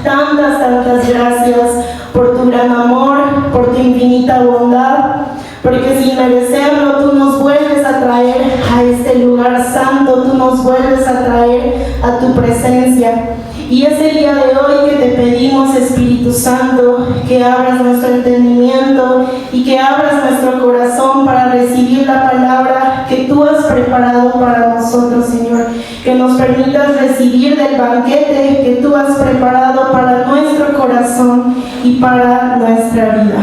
tantas gracias por tu gran amor, por tu infinita bondad, porque sin merecerlo tú nos vuelves a traer a este lugar santo, tú nos vuelves a traer a tu presencia. Y es el día de hoy que te pedimos, Espíritu Santo, que abras nuestro entendimiento y que abras nuestro corazón para recibir la palabra que tú has preparado para nosotros, Señor. Que nos permitas recibir del banquete que tú has preparado para nuestro corazón y para nuestra vida.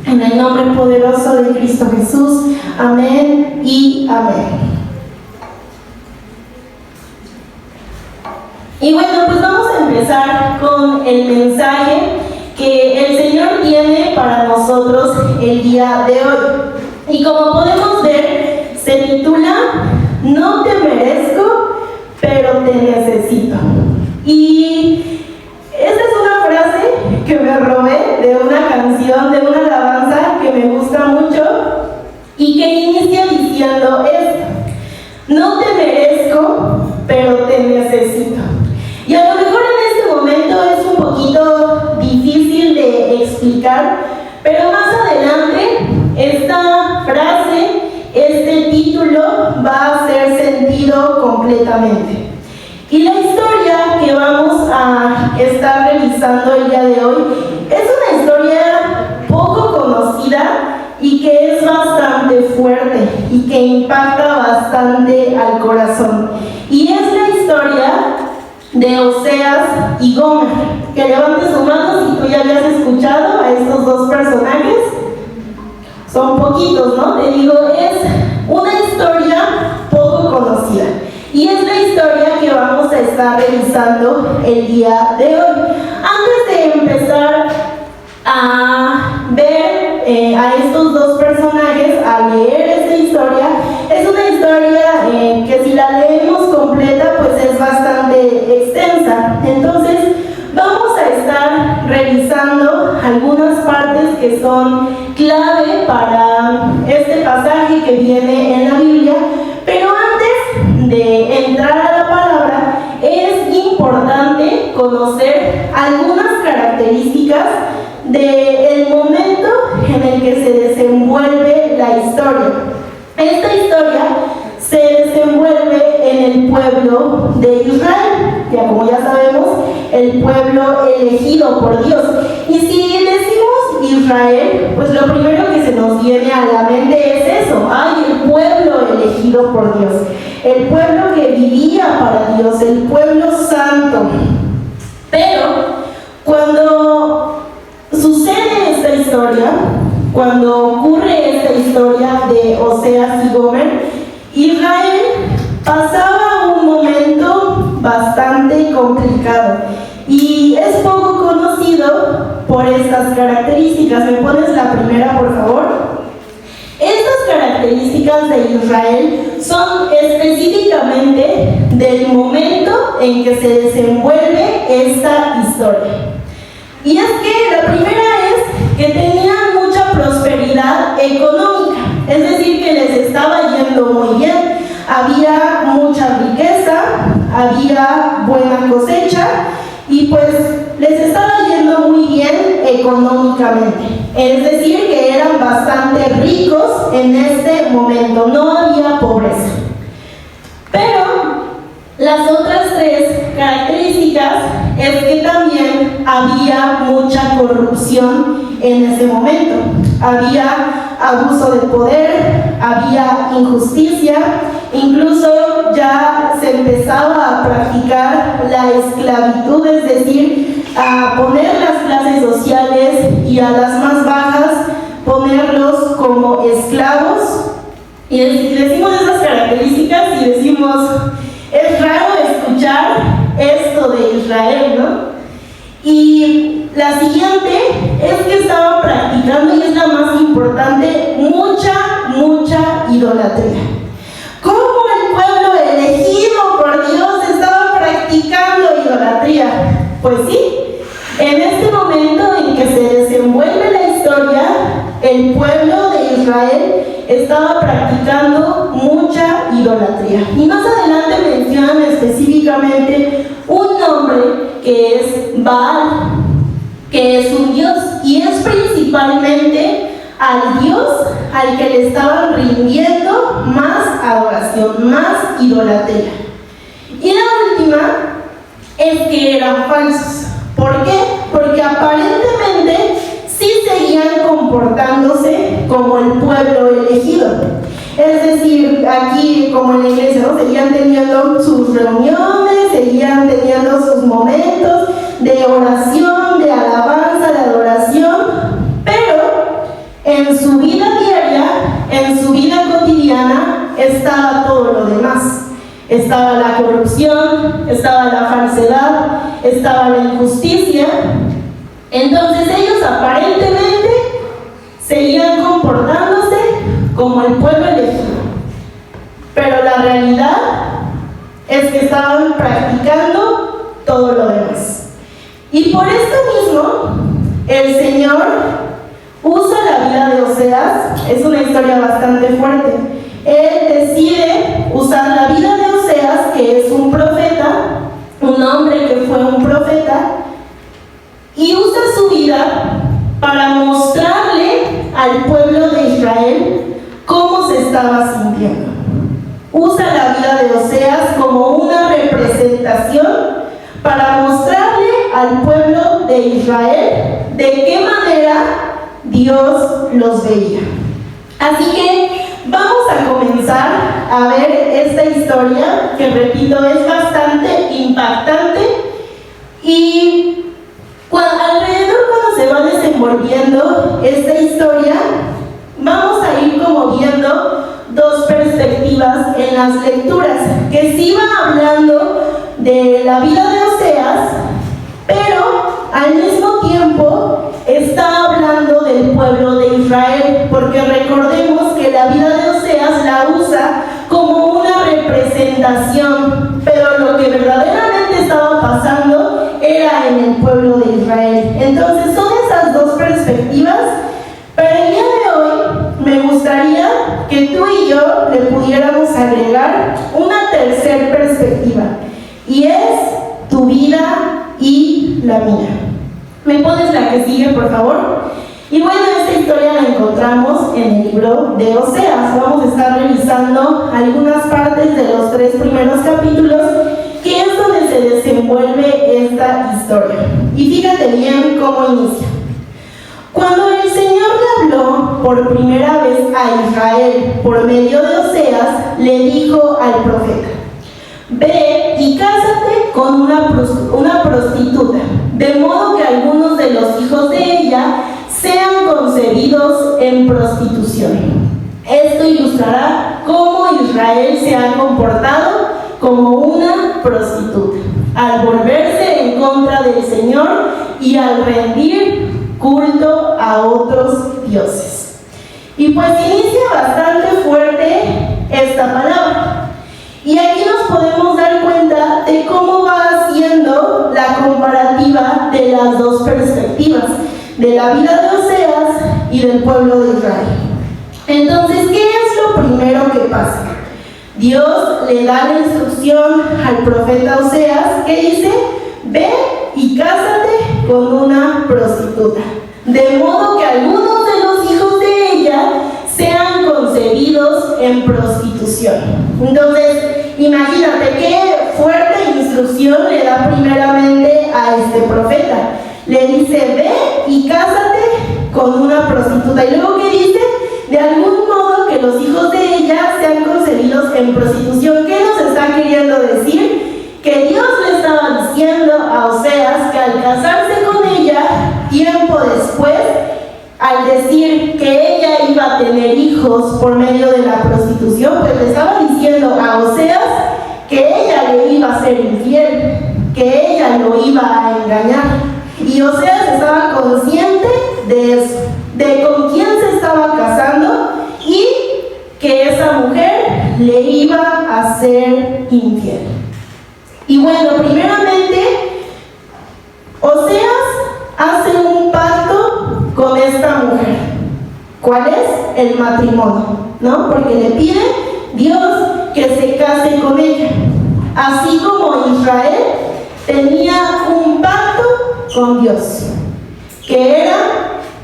En el nombre poderoso de Cristo Jesús. Amén y amén. Y bueno, pues vamos a empezar con el mensaje que el Señor tiene para nosotros el día de hoy. Y como podemos ver, se titula "No te merezco, pero te necesito". Y esta es una frase que me robé de una canción, de una alabanza que me gusta mucho y que inicia diciendo esto: "No te merezco, pero te necesito". Y a lo mejor en este momento es un poquito difícil de explicar, pero más adelante esta frase, este título va a hacer sentido completamente. Y la historia que vamos a estar revisando el día de hoy es una historia poco conocida y que es bastante fuerte y que impacta bastante al corazón. Y es la historia de Oseas y Gomer. Que levante su mano si tú ya habías escuchado a estos dos personajes. Son poquitos, ¿no? Te digo, es una historia poco conocida. Y es la historia que vamos a estar revisando el día de hoy. Antes de empezar a ver a estos dos personajes, a leer esta historia, es una historia que si la leemos completa, pues es bastante extensa. Entonces, vamos a estar revisando algunas partes que son clave para este pasaje que viene en la Biblia. Pero antes de entrar a la palabra, es importante conocer algunas características del momento en el que se desenvuelve la historia. Esta historia se desenvuelve en el pueblo de Israel, que como ya sabemos, el pueblo elegido por Dios. Y si decimos Israel, pues lo primero que se nos viene a la mente es eso: ¡ay, el pueblo elegido por Dios! El pueblo que vivía para Dios, el pueblo santo. Pero cuando sucede esta historia, cuando ocurre esta historia de Oseas y Gomer, Israel pasaba un momento bastante complicado y es poco conocido por estas características. ¿Me pones la primera, por favor? Estas características de Israel son específicamente del momento en que se desenvuelve esta historia. Y es que la primera es que tenían mucha prosperidad económica, es decir, que les estaba yendo muy bien. Había mucha riqueza, había buena cosecha y pues les estaba yendo muy bien económicamente. Es decir, que eran bastante ricos en este momento, no había pobreza. Pero las otras tres características es que también había mucha corrupción en ese momento. Había abuso de poder, había injusticia, incluso ya se empezaba a practicar la esclavitud, es decir, a poner las clases sociales y a las más bajas ponerlos como esclavos. Y decimos esas características y decimos, es raro escuchar esto de Israel, ¿no? Y la siguiente es que estaban practicando, y es la más importante, mucha idolatría. ¿Cómo el pueblo elegido por Dios estaba practicando idolatría? Pues sí, en este momento en que se desenvuelve la historia, el pueblo de Israel estaba practicando mucha idolatría. idolatría. Y más adelante mencionan específicamente un nombre que es Baal, que es un dios, y es principalmente al dios al que le estaban rindiendo más adoración, más idolatría. Y la última es que eran falsos. ¿Por qué? Porque aparentemente sí seguían comportándose como el pueblo elegido. Es decir, aquí como en la iglesia, ¿no? Seguían teniendo sus reuniones, seguían teniendo sus momentos de oración, de alabanza, de adoración, pero en su vida diaria, en su vida cotidiana, estaba todo lo demás. Estaba la corrupción, estaba la falsedad, estaba la injusticia. Entonces ellos aparentemente seguían comportándose como el pueblo elegido, pero la realidad es que estaban practicando todo lo demás. Y por esto mismo, el Señor usa la vida de Oseas. Es una historia bastante fuerte. Él decide usar la vida de Oseas, que es un profeta, un hombre que fue un profeta, y usa su vida para mostrarle al pueblo de Israel cómo se estaba sintiendo. Usa la vida de Oseas como una representación para mostrarle al pueblo de Israel de qué manera Dios los veía. Así que vamos a comenzar a ver esta historia, que repito, es bastante impactante, y alrededor cuando se va desenvolviendo esta historia, vamos a ir como viendo dos perspectivas en las lecturas, que sí va hablando de la vida de Oseas, pero al mismo tiempo está hablando del pueblo de Israel, porque recordemos que la vida de Oseas la usa como una representación, pero lo que verdaderamente estaba pasando era en el pueblo de Israel. Entonces son esas dos perspectivas, pero el día de hoy me gustaría que tú y yo le pudiéramos agregar una tercera perspectiva, y es tu vida y la mía. ¿Me pones la que sigue, por favor? Y bueno, esta historia la encontramos en el libro de Oseas. Vamos a estar revisando algunas partes de los 3 primeros capítulos, que es donde se desenvuelve esta historia. Y fíjate bien cómo inicia. Cuando el Señor le habló por primera vez a Israel por medio de Oseas, le dijo al profeta: ve y cásate con una prostituta, de modo que algunos de los hijos de ella sean concebidos en prostitución. Esto ilustrará cómo Israel se ha comportado como una prostituta, al volverse en contra del Señor y al rendir culto a otros dioses. Y pues inicia bastante fuerte esta palabra. Y aquí nos podemos dar cuenta de cómo va haciendo la comparativa de las dos perspectivas, de la vida de Oseas y del pueblo de Israel. Entonces, ¿qué es lo primero que pasa? Dios le da la instrucción al profeta Oseas, que dice: ve y cásate con una prostituta, de modo que algunos de los hijos de ella sean concebidos en prostitución. Entonces, imagínate qué fuerte instrucción le da primeramente a este profeta. Le dice: ve y cásate con una prostituta. Y luego, ¿qué dice? De algún modo que los hijos de ella sean concebidos en prostitución. ¿Qué nos está queriendo decir? Que Dios le estaba diciendo a Oseas que al casarse con ella, tiempo después, al decir que ella iba a tener hijos por medio de la prostitución, pues le estaba diciendo a Oseas que ella le iba a ser infiel, que ella lo iba a engañar. Y Oseas estaba consciente de eso, de con quién se estaba casando y que esa mujer le iba a ser infiel. Y bueno, primeramente, Oseas hace un pacto con esta mujer. ¿Cuál es? El matrimonio, ¿no? Porque le pide Dios que se case con ella, así como Israel tenía un pacto con Dios, que era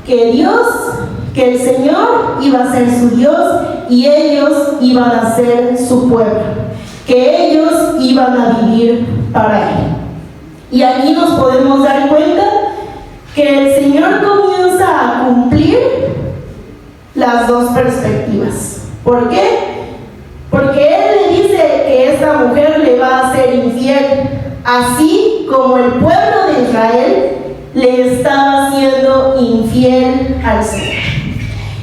que el Señor iba a ser su Dios y ellos iban a ser su pueblo, que ellos iban a vivir para Él. Y aquí nos podemos dar cuenta que el Señor comienza a cumplir las dos perspectivas. ¿Por qué? Porque Él le dice que esta mujer le va a ser infiel, así como el pueblo de Israel le estaba siendo infiel al Señor.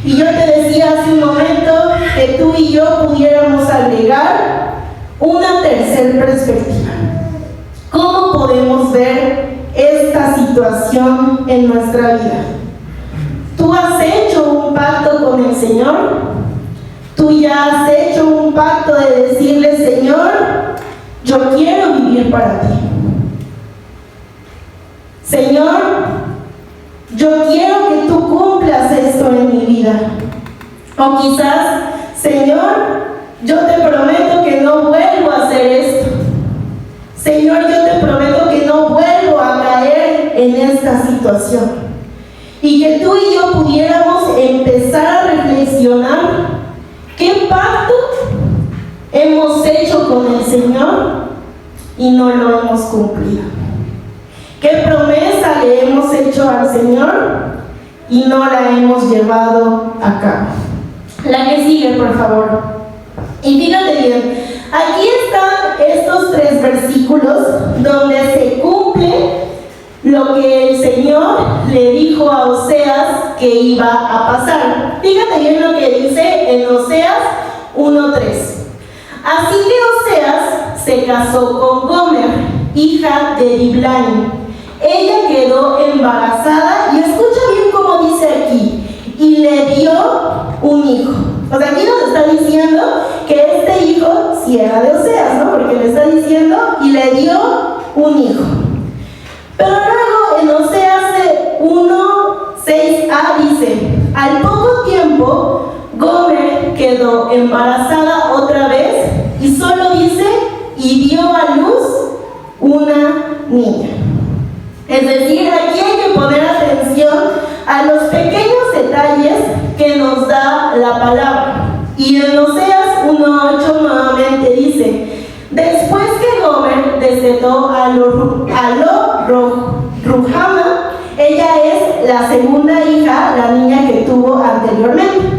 Y yo te decía hace un momento que tú y yo pudiéramos agregar una tercera perspectiva. ¿Cómo podemos ver esta situación en nuestra vida? ¿Tú has hecho un pacto con el Señor? ¿Tú ya has hecho un pacto de decirle, Señor, yo quiero vivir para ti? Señor, yo quiero que tú cumplas esto en mi vida. O quizás, Señor, yo te prometo que no vuelvo a hacer esto. Señor, yo te prometo que no vuelvo a caer en esta situación. Y que tú y yo pudiéramos empezar a reflexionar qué pacto hemos hecho con el Señor y no lo hemos cumplido. ¿Qué promesa le hemos hecho al Señor y no la hemos llevado a cabo? La que sigue, por favor. Y fíjate bien, aquí están estos 3 versículos donde se cumple lo que el Señor le dijo a Oseas que iba a pasar. Fíjate bien lo que dice en Oseas 1:3. Así que Oseas se casó con Gomer, hija de Diblaim. Ella quedó embarazada y escucha bien cómo dice aquí, y le dio un hijo. O sea, aquí nos está diciendo que este hijo sí era de Oseas, ¿no? Porque le está diciendo, y le dio un hijo. Pero luego en Oseas 1:6a dice, al poco tiempo Gomer quedó embarazada otra vez y solo dice, y dio a luz una niña. Es decir, aquí hay que poner atención a los pequeños detalles que nos da la palabra. Y en Oseas 1:8 nuevamente dice, después que Gomer destetó a Ruhama, ella es la segunda hija, la niña que tuvo anteriormente.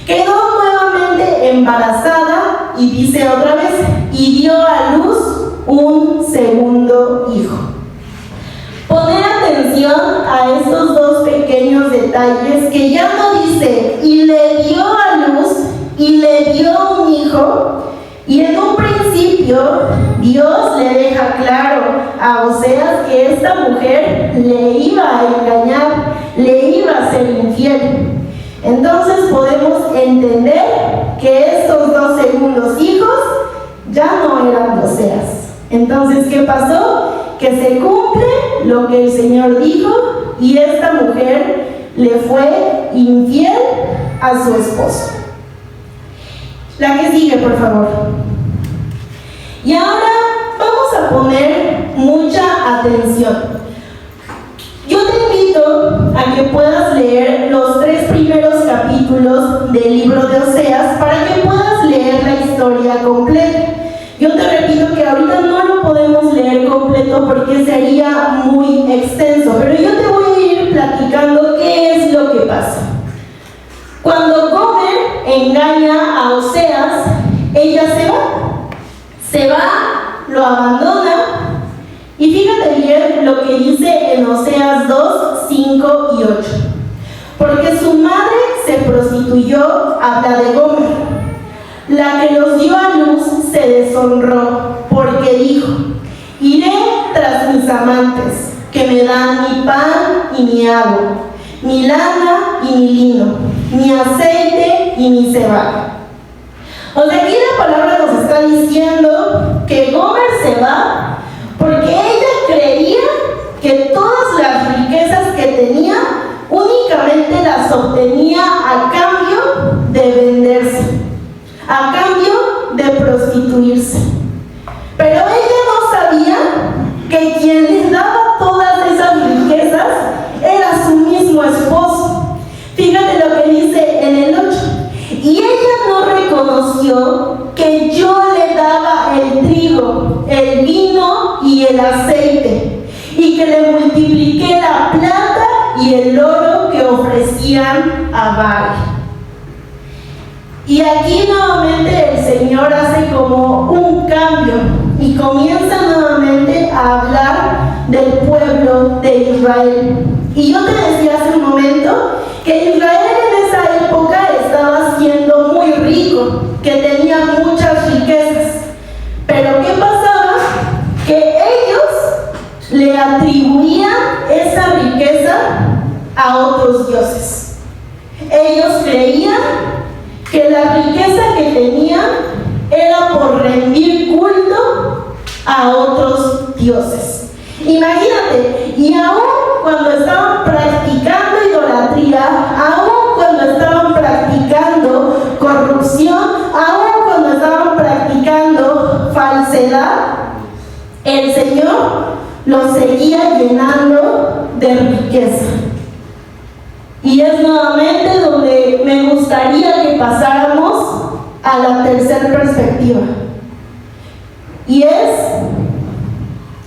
Quedó nuevamente embarazada y dice otra vez, y dio a luz un segundo hijo. Poner atención a estos 2 pequeños detalles que ya no dice, y le dio a luz, y le dio un hijo, y en un principio Dios le deja claro a Oseas que esta mujer le iba a engañar, le iba a ser infiel. Entonces podemos entender que estos 2 segundos hijos ya no eran de Oseas. Entonces, ¿qué pasó? Que se cumple lo que el Señor dijo y esta mujer le fue infiel a su esposo. La que sigue, por favor. Y ahora vamos a poner mucha atención. Yo te invito a que puedas leer los 3 primeros capítulos del libro de Oseas para que puedas leer la historia completa. Yo te repito que ahorita no lo podemos leer completo porque sería muy extenso, pero yo te voy a ir platicando qué es lo que pasa. Cuando Gomer engaña a Oseas, ella se va, lo abandona, y fíjate bien lo que dice en Oseas 2, 5 y 8. Porque su madre se prostituyó, habla de Gomer. La que los dio a luz se deshonró, porque dijo, iré tras mis amantes, que me dan mi pan y mi agua, mi lana y mi lino, mi aceite y mi cebada. O sea, aquí la palabra nos está diciendo que Gomer se va porque ella creía que todas las riquezas que tenía únicamente las obtenía a cambio de venderse, a cambio de prostituirse. trigo, el vino y el aceite, y que le multipliqué la plata y el oro que ofrecían a Baal. Y aquí nuevamente el Señor hace como un cambio y comienza nuevamente a hablar del pueblo de Israel. Y yo te decía hace un momento que Israel en esa época estaba siendo muy rico, que tenía muchas riquezas. Pero ¿qué pasaba? Que ellos le atribuían esa riqueza a otros dioses. Ellos creían que la riqueza que tenían era por rendir culto a otros dioses. Imagínate, y aún cuando estaban practicando idolatría, aún cuando estaban practicando corrupción, aún cuando estaban practicando falsedad, el Señor los seguía llenando de riqueza. Y es nuevamente donde me gustaría que pasáramos a la tercera perspectiva. Y es,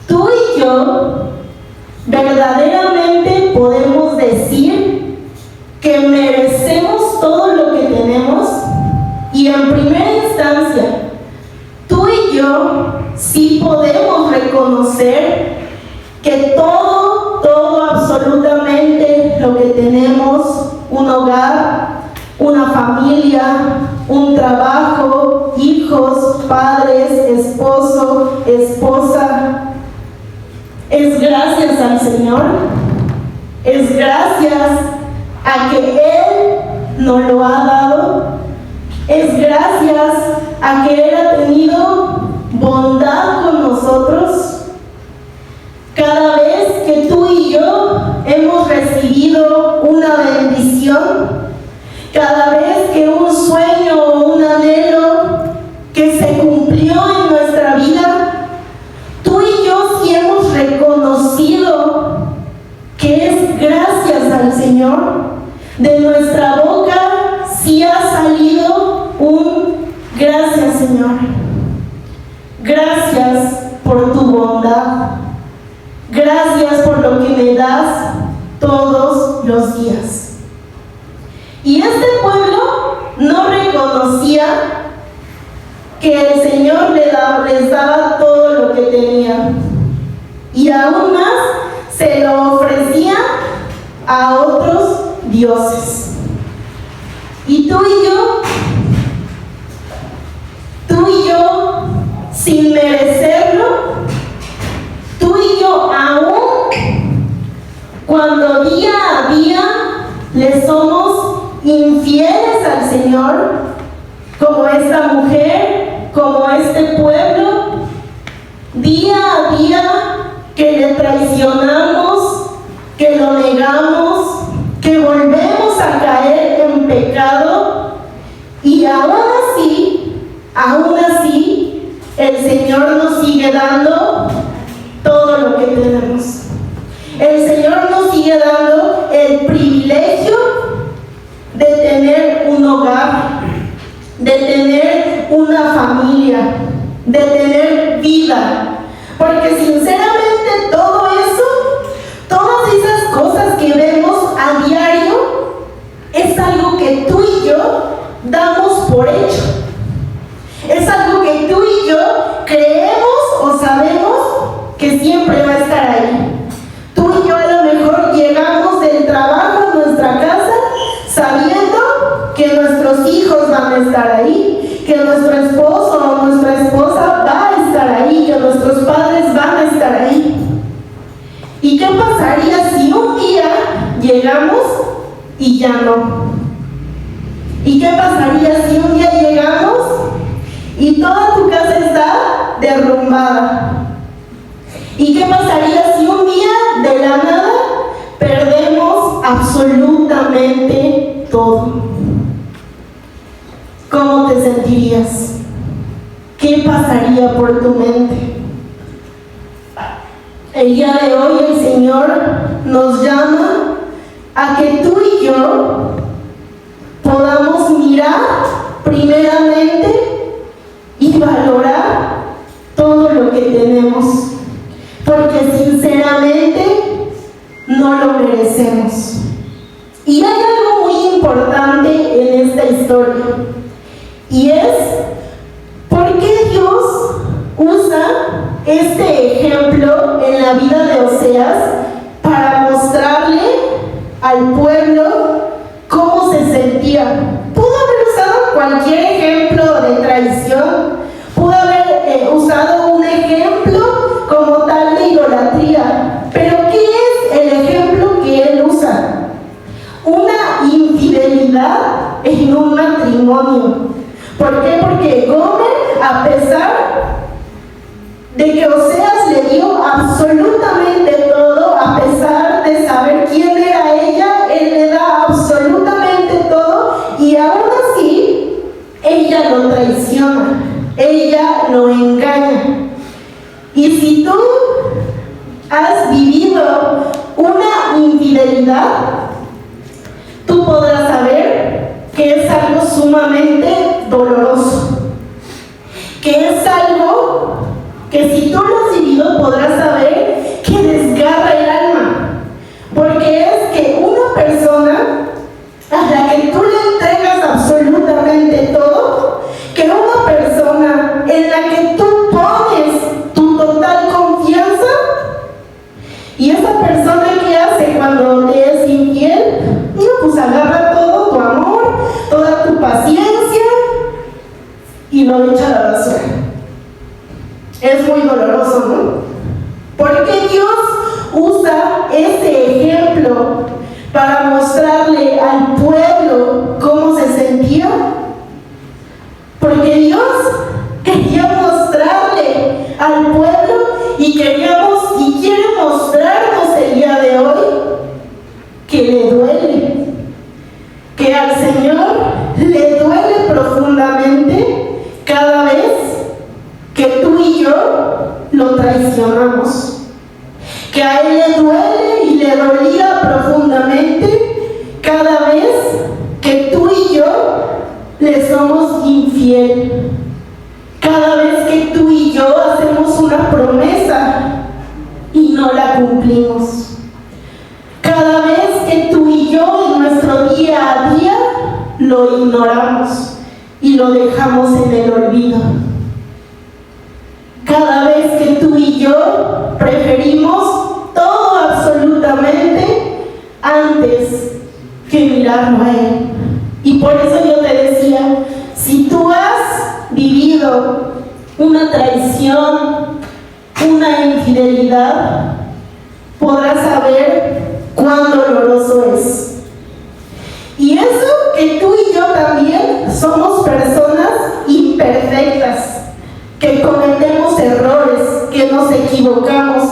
tú y yo verdaderamente podemos decir que merecemos todo lo que tenemos. Y en primera instancia, tú y yo sí podemos reconocer que todo absolutamente lo que tenemos, un hogar, una familia, un trabajo, hijos, padres, esposo, esposa, es gracias al Señor, es gracias a que Él nos lo ha dado, es gracias a que Él ha tenido bondad con nosotros. Cada vez que tú y yo hemos recibido una bendición, cada vez que un sueño o un anhelo que se cumplió en nuestra vida, tú y yo sí hemos reconocido que es gracias al Señor. De nuestra boca sí ha salido un gracias, Señor. Gracias por tu bondad. Gracias por lo que me das todos los días. Y este pueblo no reconocía que el Señor les daba todo lo que tenía. Y aún más se lo ofrecía a otros dioses. Y tú y yo, sin merecerlo, tú y yo aún, cuando día a día le somos infieles al Señor, como esta mujer, como este pueblo, día a día que le traicionamos, que lo negamos, que volvemos a caer en pecado, y aún así, el Señor nos sigue dando todo lo que tenemos. El Señor nos sigue dando el privilegio de tener un hogar, de tener una familia, de tener vida. Porque sinceramente todo eso, todas esas cosas que vemos a diario, es algo que tú y yo damos por hecho. Es algo que tú y yo creemos o sabemos que siempre va a estar ahí. Tú y yo a lo mejor llegamos del trabajo a nuestra casa sabiendo que nuestros hijos van a estar ahí, que nuestro esposo o nuestra esposa va a estar ahí, que nuestros padres van a estar ahí. ¿Y qué pasaría si un día llegamos y ya no? ¿Y qué pasaría si un día llegamos y toda tu casa está derrumbada? ¿Y qué pasaría si un día de la nada perdemos absolutamente todo? ¿Cómo te sentirías? ¿Qué pasaría por tu mente? El día de hoy el Señor nos llama a que tú y yo podamos mirar primeramente y valorar todo merecemos, porque sinceramente no lo merecemos. Y hay algo muy importante en esta historia, y es por qué Dios usa este ejemplo en la vida de Oseas para mostrarle al pueblo cómo se sentía. Pudo haber usado cualquier ejemplo de traición, pudo haber usado un ejemplo como tal de idolatría, pero ¿qué es el ejemplo que él usa? Una infidelidad en un matrimonio. ¿Por qué? Porque Gomer, a pesar de que Oseas le dio absolutamente todo, a pesar de saber quién era ella, él le da absolutamente todo, y aún así ella lo traiciona, ella lo engaña. Y si tú has vivido una infidelidad, tú podrás saber que es algo sumamente doloroso, que es algo que si tú lo has vivido podrás saber que desgarra el alma, porque es que una persona a la que tú le entregas absolutamente todo, que una persona en la que tú pones tu total confianza, y esa persona que hace cuando te es infiel, no, pues agarra todo tu amor, toda tu paciencia y lo echa a la basura. Es muy doloroso, ¿no? Porque Dios usa ese ejemplo para mostrarle al pueblo cómo se sentía. Porque Dios quería mostrarle al pueblo y quiere mostrarnos el día de hoy que le duele, que al Señor le duele profundamente cada vez que tú y yo lo traicionamos, que a Él le duele y le dolía profundamente cada vez que tú y yo le somos infiel, cada vez que tú y yo hacemos una promesa y no la cumplimos, cada vez que tú y yo en nuestro día a día lo ignoramos y lo dejamos en el olvido. Cada vez que tú y yo preferimos todo absolutamente antes que mirarlo a Él. Y por eso yo te decía, si tú has vivido una traición, una infidelidad, podrás saber cuán doloroso es. Y eso que tú y yo también somos personas imperfectas, que cometemos errores, que nos equivocamos.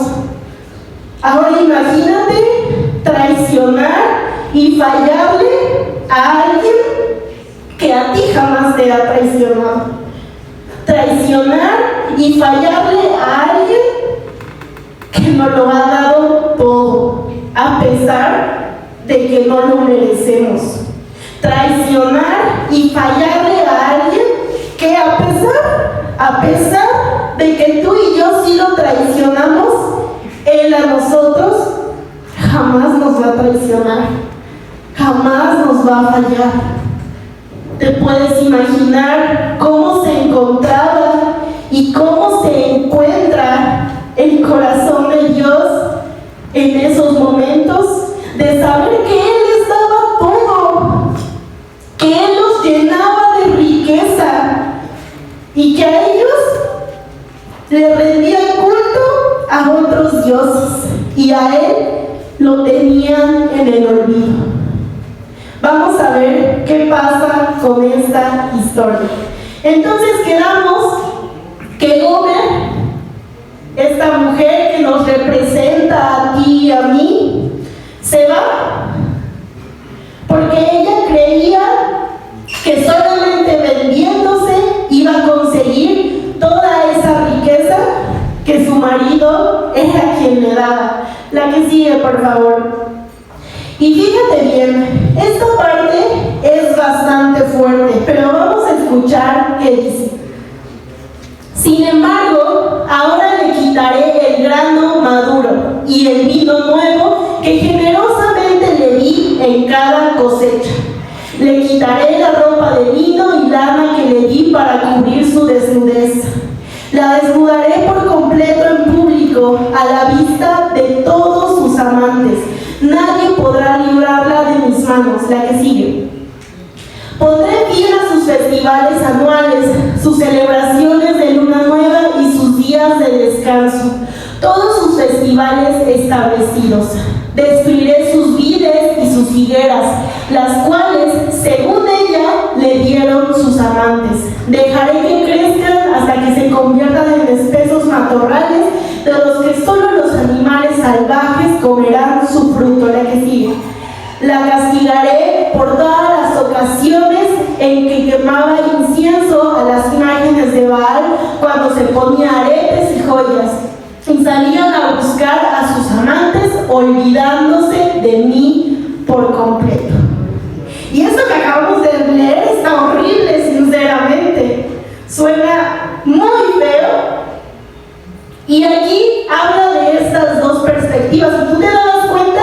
Ahora imagínate traicionar y fallarle a alguien que a ti jamás te ha traicionado. Traicionar y fallarle a alguien que nos lo ha dado todo, a pesar de que no lo merecemos. Traicionar y fallarle a alguien que a pesar de que tú y yo sí lo traicionamos, Él a nosotros jamás nos va a traicionar, jamás nos va a fallar. Te puedes imaginar cómo se encontraba y cómo se encuentra el corazón de Dios en esos momentos de saber que Él les daba todo, que Él los llenaba de riqueza y que a ellos le rendían culto a otros dioses y a Él lo tenían en el olvido. Vamos a ver qué pasa con esta historia. Entonces quedamos que Gomer, esta mujer que nos representa a ti y a mí, se va porque ella creía que solamente vendiéndose iba a conseguir toda esa riqueza que su marido era quien le daba. La que sigue, por favor. Y fíjate bien, esta parte es bastante fuerte, pero vamos a escuchar qué dice. Sin embargo, ahora le quitaré quitaré la ropa de lino y lana que le di para cubrir su desnudez. La desnudaré por completo en público, a la vista de todos sus amantes. Nadie podrá librarla de mis manos. La que sigue. Pondré fin a sus festivales anuales, sus celebraciones de luna nueva y sus días de descanso, todos sus festivales establecidos. Destruiré sus vides y sus higueras, las cuales, según ella, le dieron sus amantes. Dejaré que crezcan hasta que se conviertan en espesos matorrales, de los que solo los animales salvajes comerán su fruto. La que sigue. La castigaré por todas las ocasiones en que quemaba incienso a las imágenes de Baal, cuando se ponía aretes y joyas, y salían a buscar a sus amantes, olvidándose de mí por completo. Y esto que acabamos de leer está horrible, sinceramente. Suena muy feo. Y aquí habla de estas dos perspectivas. Si tú te das cuenta,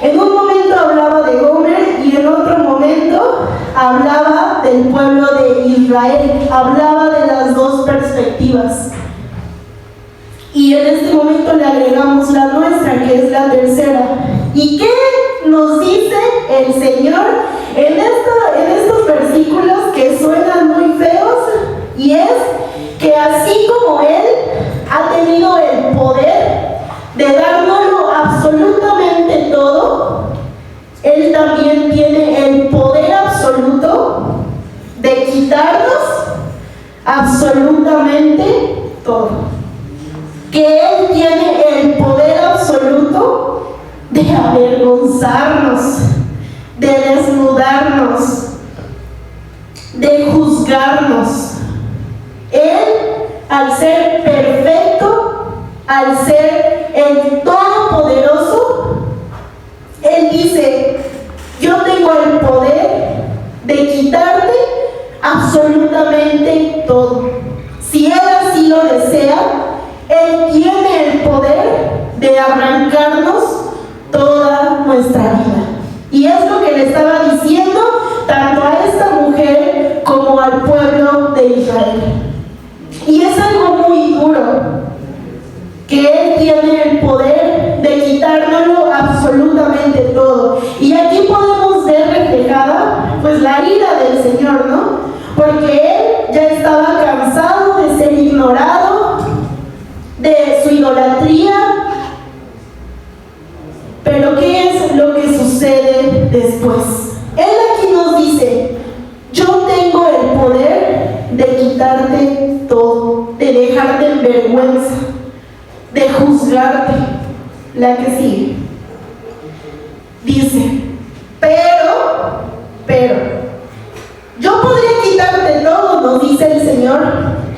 en un momento hablaba de Gomer y en otro momento hablaba del pueblo de Israel. Hablaba de las dos perspectivas. Y en este momento le agregamos la nuestra, que es la tercera. ¿Y qué nos dice el Señor en estos versículos que suenan muy feos? Y es que así como Él ha tenido el poder de dárnoslo absolutamente todo, Él también tiene el poder absoluto de quitarnos absolutamente todo. Que Él tiene el poder absoluto de avergonzarnos, de desnudarnos, de juzgarnos. Él, al ser perfecto, al ser el Todopoderoso, Él dice: yo tengo el poder de quitarte absolutamente todo. Si Él así lo desea, Él tiene el poder de arrancarnos toda nuestra vida. Y es lo que le estaba diciendo tanto a esta mujer como al pueblo de Israel. Y es algo muy duro, que Él tiene el poder de quitárnoslo absolutamente todo. Y aquí podemos ver reflejada pues la ira del Señor, ¿no? Porque Él ya estaba cansado de ser ignorado, de su idolatría. Pero ¿qué es lo que sucede después? Él aquí nos dice: yo tengo el poder de quitarte todo, de dejarte en vergüenza, de juzgarte. La que sigue. Dice: pero, yo podría quitarte todo, nos dice el Señor.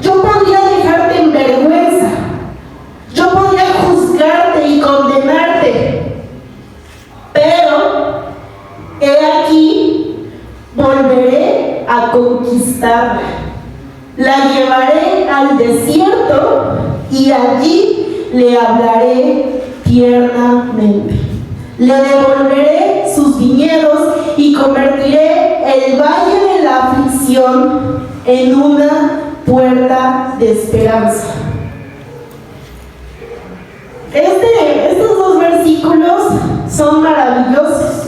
Yo podría dejarte en vergüenza. Yo podría juzgarte y condenarte. Pero, he aquí, volveré a conquistarla. La llevaré al desierto y allí le hablaré tiernamente. Le devolveré sus viñedos y convertiré el valle de la aflicción en una puerta de esperanza. Estos dos versículos son maravillosos,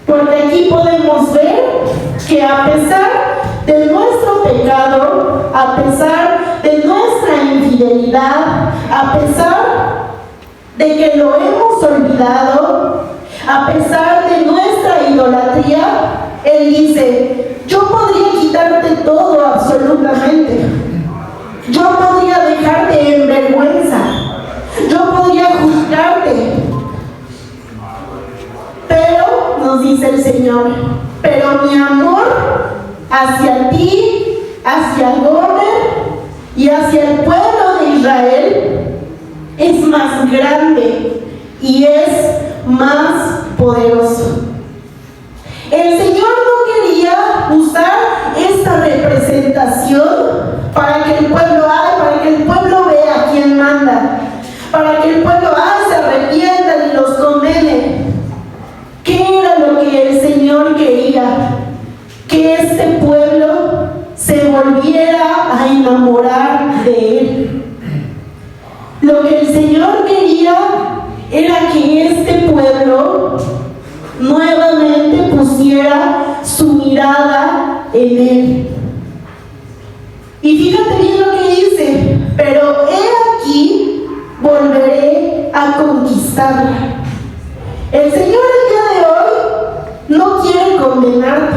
porque aquí podemos ver que a pesar de nuestro pecado, a pesar de nuestra infidelidad, a pesar de que lo hemos olvidado, a pesar de nuestra idolatría, Él dice: yo podría quitarte todo absolutamente. Yo podría dejarte en vergüenza. Yo podría juzgarte. Pero, nos dice el Señor, pero mi amor hacia ti, hacia Gomer y hacia el pueblo de Israel es más grande y es más poderoso. El Señor no quería usar esta representación para que el pueblo para que el pueblo vea quién manda, para que el pueblo se arrepienta y los condene. ¿Qué era lo que el Señor quería? pueblo nuevamente pusiera su mirada en él. Y fíjate bien lo que dice: pero he aquí, volveré a conquistarla. El Señor el día de hoy no quiere condenarte,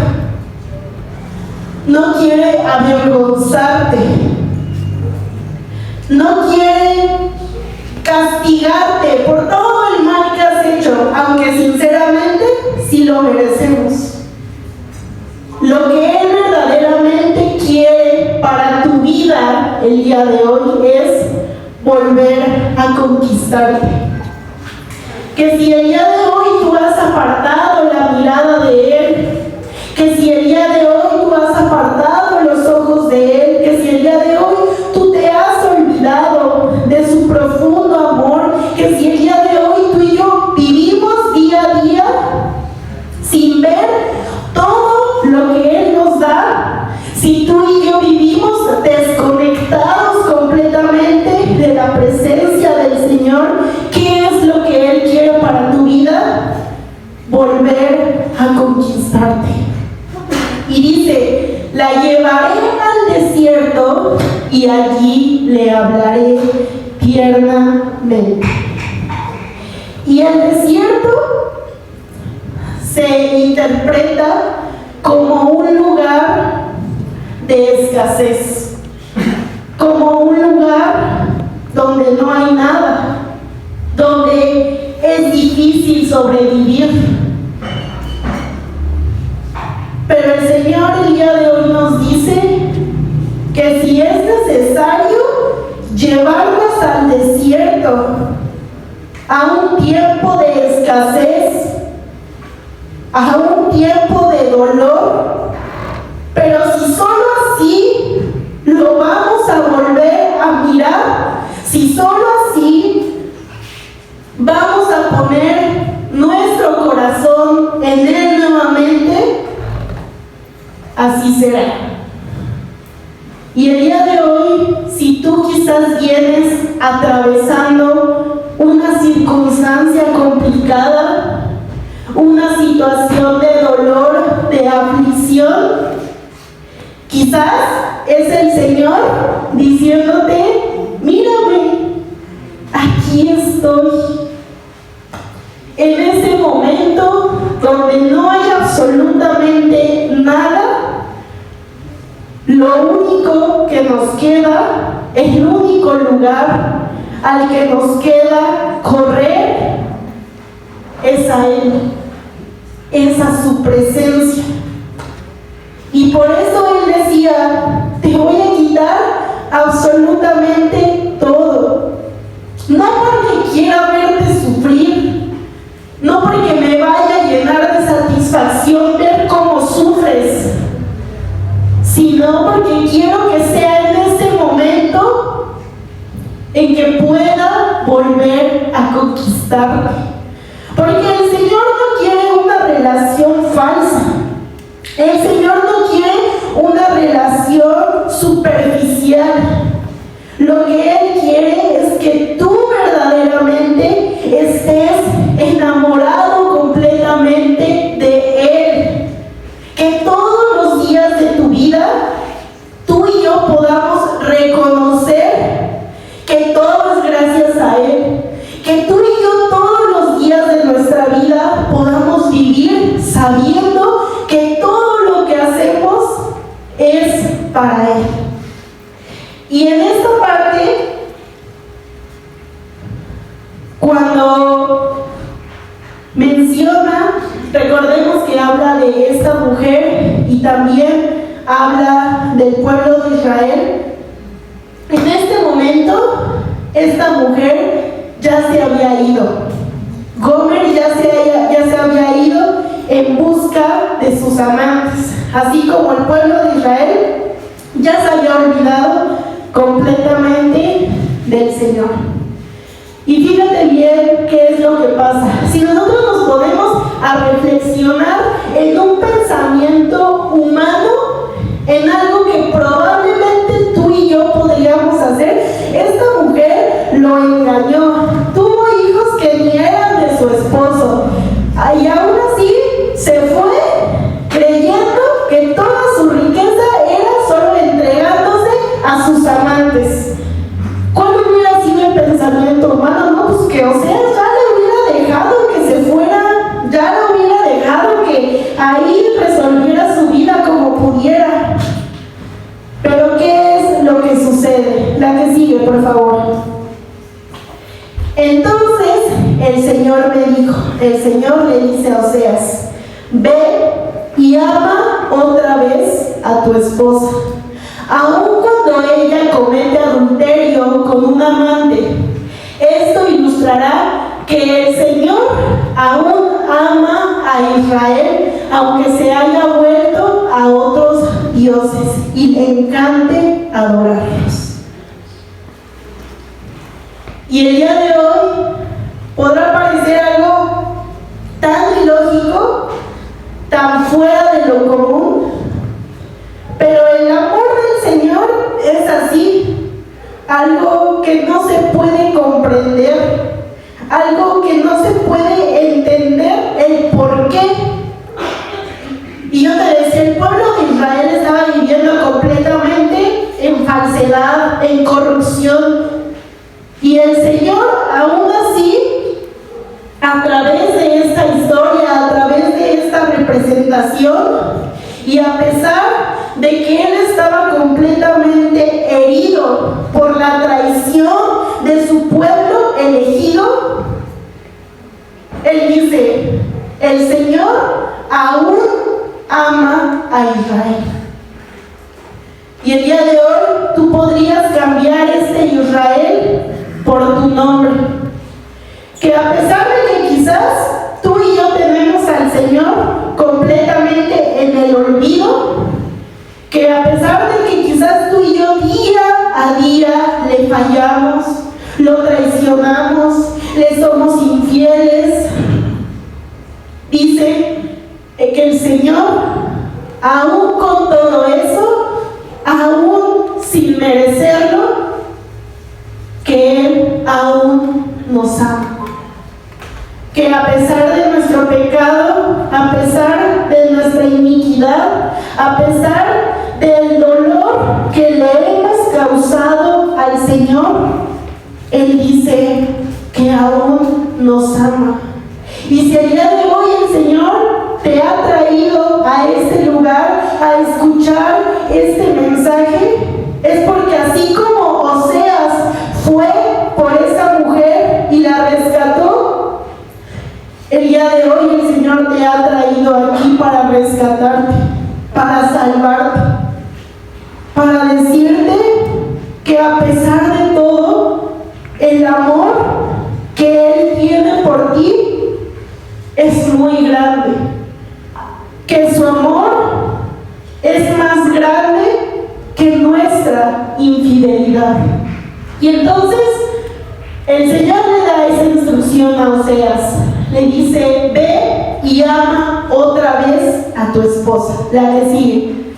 no quiere avergonzarte, no quiere castigarte por todo el mal que has hecho, aunque sinceramente sí lo merecemos. Lo que Él verdaderamente quiere para tu vida el día de hoy es volver a conquistarte. Que si el día de hoy tú has apartado la mirada de Él, que si el día de hoy tú has apartado los ojos de Él, que si el día de hoy tú te has olvidado de su profundo amor, que si el día de hoy tú y yo vivimos día a día sin ver todo lo que Él nos da, si tú y yo vivimos desconectados completamente de la presencia del Señor, ¿qué es lo que Él quiere para tu vida? Volver a conquistarte. Y dice: la llevaré al desierto y allí le hablaré tiernamente. Y el desierto se interpreta como un lugar de escasez, como un lugar donde no hay nada, donde es difícil sobrevivir. Pero el Señor el día de hoy nos dice que si es necesario llevarnos al desierto, a un tiempo de escasez, a un tiempo de dolor, pero si solo así lo vamos a volver a mirar, si solo así vamos a poner nuestro corazón en Él nuevamente, así será. Y el día de hoy, si tú quizás vienes atravesando una circunstancia complicada, una situación de dolor, de aflicción, quizás es el Señor diciéndote: mírame, aquí estoy. En ese momento donde no hay absolutamente nada, lo único que nos queda, el único lugar al que nos queda correr, es a Él, es a su presencia. Y por eso Él decía: te voy a quitar absolutamente todo. No porque quiera verte sufrir, no porque me vaya a llenar de satisfacción ver cómo sufres, sino porque quiero que sea en este momento en que pueda volver a conquistarte. Porque el Señor no quiere una relación falsa. El Señor no quiere una relación superficial. Lo que Él quiere es que tú verdaderamente estés enamorado completamente de Él. Que todos los días de tu vida tú y yo podamos reconocer que todo es gracias a Él. Que tú y yo todos los días de nuestra vida podamos vivir sabiendo que todo lo que hacemos es para Él. Y en esta parte, cuando menciona, recordemos que habla de esta mujer y también habla del pueblo de Israel. En este momento, esta mujer ya se había ido. Gomer ya se había ido en busca de sus amantes, así como el pueblo de Israel ya se había olvidado completamente del Señor. Y fíjate bien qué es lo que pasa. Si nosotros nos ponemos a reflexionar en un pensamiento humano, en algo que probablemente tú y yo podríamos hacer, esta mujer lo engañó, tuvo hijos que ni eran de su esposo, Y aún así se fue creyendo que toda su riqueza era solo entregándose a sus amantes. ¿Cuál hubiera sido el pensamiento humano? No, pues que Oseas ya le hubiera dejado que se fuera, ya le hubiera dejado que ahí resolviera su vida como pudiera. Pero ¿qué es lo que sucede? La que sigue, por favor. Entonces el Señor le dice a Oseas: ve y ama otra vez a tu esposa, aun cuando ella comete adulterio con un amante. Esto ilustrará que el Señor aún ama a Israel, aunque se haya vuelto a otros dioses y le encante adorarlos. Y el día de hoy podrá parecer algo tan ilógico, tan fuera de lo común, pero el amor del Señor es así, algo que no se puede comprender, algo que no se puede entender el por qué. Y yo te decía, el pueblo de Israel estaba viviendo completamente en falsedad, en corrupción. Y el Señor, aún así, a través de esta historia, a través de esta representación, y a pesar de que Él estaba completamente herido por la traición de su pueblo elegido, Él dice: el Señor aún ama a Israel. Y el día de hoy tú podrías cambiar este Israel por tu nombre. Que a pesar de que quizás tú y yo tenemos al Señor completamente en el olvido, que a pesar de que quizás tú y yo día a día le fallamos, lo traicionamos, le somos infieles, dice que el Señor, aún con todo eso, aún sin merecerlo, que Él aún nos ama. Que a pesar de nuestro pecado, a pesar de nuestra iniquidad, a pesar del dolor que le hemos causado al Señor, Él dice que aún nos ama. Y si el día de hoy el Señor te ha traído a este lugar a escuchar este mensaje, es porque así como Oseas fue por esa mujer y la rescató, el día de hoy el Señor te ha traído aquí para rescatarte, para salvarte, para decirte que a pesar de todo, el amor que Él tiene por ti es muy grande, que su amor es más grande que nuestra infidelidad. Y entonces el Señor le da esa instrucción a Oseas, le dice: ve y ama otra vez a tu esposa. La que sigue: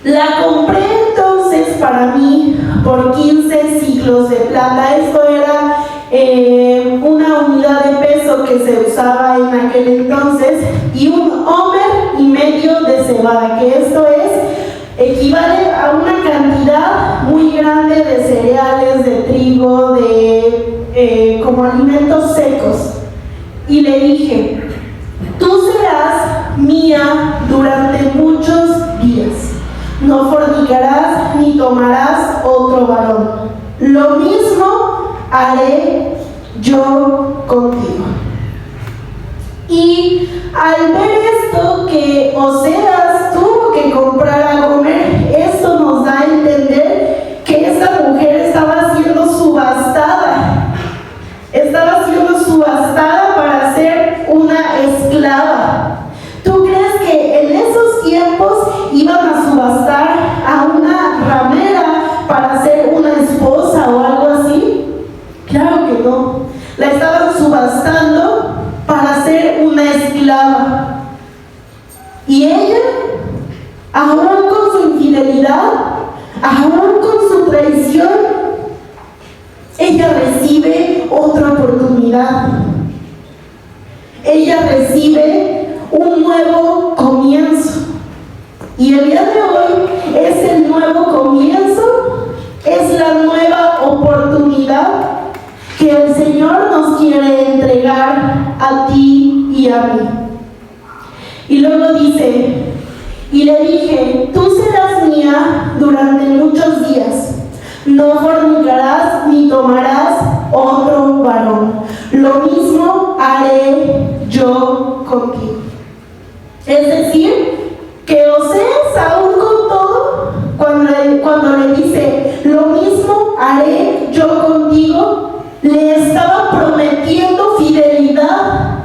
la compré entonces para mí por 15 siclos de plata. Esto era una unidad de peso que se usaba en aquel entonces, y un homer y medio de cebada, que esto equivale a una cantidad muy grande de cereales, de trigo, como alimentos secos. Y le dije: tú serás mía durante muchos días, no fornicarás ni tomarás otro varón. Lo mismo haré yo contigo. Y al ver esto, que Oseas tuvo que comprar a Gomer, esto nos da a entender que esta mujer estaba siendo subastada para ser una esclava. ¿Tú crees que en esos tiempos iban a subastar a una ramera para ser una esposa o algo así? Claro que no. La estaban subastando para ser una esclava. Y ella, aún con su infidelidad, aún con su traición, ella recibe otra oportunidad. ella recibe un nuevo comienzo. Y el día de hoy es el nuevo comienzo, es la nueva oportunidad que el Señor nos quiere entregar a ti y a mí. Y luego dice, y le dije, tú serás mía durante muchos días, no fornicarás ni tomarás otro varón, lo mismo haré yo contigo. Es decir, que Oseas aún con todo, cuando le dice, lo mismo haré yo contigo, le estaba prometiendo fidelidad,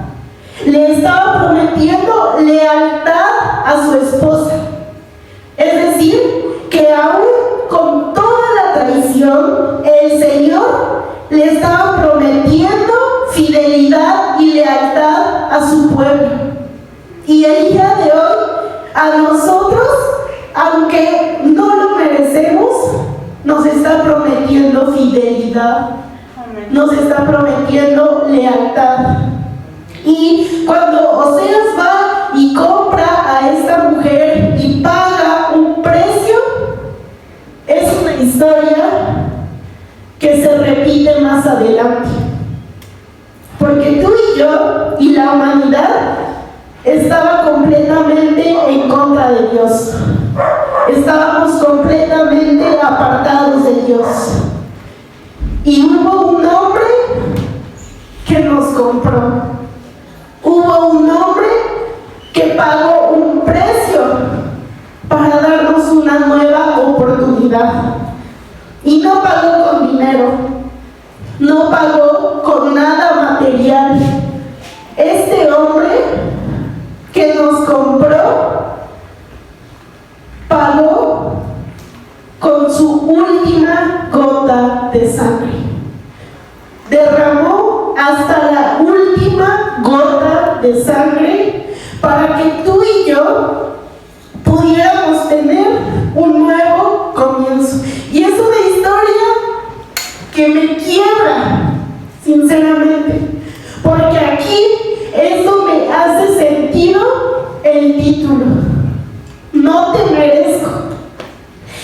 le estaba prometiendo lealtad a su esposa. Es decir, que aún con toda la traición, el Señor le estaba prometiendo fidelidad y lealtad a su pueblo. Y el día de hoy, a nosotros, aunque no lo merecemos, nos está prometiendo fidelidad, nos está prometiendo lealtad. Y cuando Oseas va y compra a esta mujer y paga un precio, es una historia que se repite más adelante. Porque tú y yo y la humanidad estaba completamente en contra de Dios. Estábamos completamente apartados de Dios. Y hubo un hombre que nos compró. Hubo un hombre que pagó un precio para darnos una nueva oportunidad. Y no pagó con dinero, no pagó con nada material. Este hombre que nos compró pagó con su última gota de sangre. Derramó hasta la última gota de sangre para que tú y yo pudiéramos tener un nuevo comienzo. Y es una historia que me quiebra, sinceramente, porque aquí es donde hace sentido el título. No te merezco.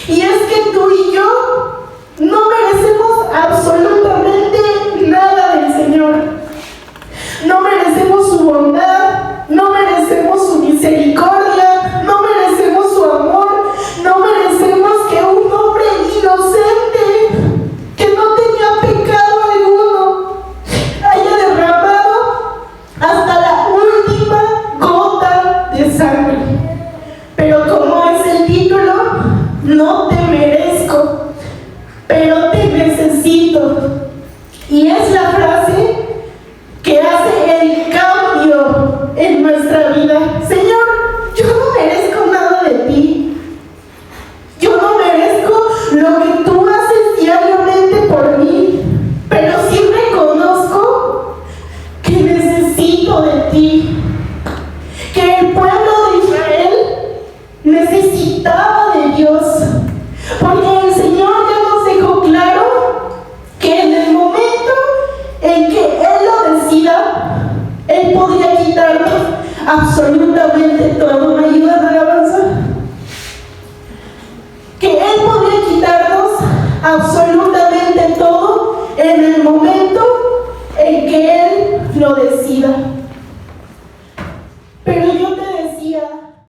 Y es que tú y yo no merecemos absolutamente nada del Señor. No merecemos su bondad, no merecemos su misericordia, no merecemos su amor, no merecemos que un hombre inocente, que no tenía pecado alguno, haya derramado hasta la última gota de sangre. Pero como es el título, no te merezco, pero te necesito. Y es la frase que hace el cambio en nuestra vida. Señor, yo no merezco nada de ti. Yo no merezco lo que tú haces diariamente por mí, pero sí reconozco que necesito de ti. Que el pueblo de Israel necesitaba de Dios, porque el Señor ya nos dejó claro que en el momento en que Él lo decida, Él podría quitarnos absolutamente todo. ¿Me ayudas a alabanza? Que Él podría quitarnos absolutamente todo en el momento en que Él lo decida.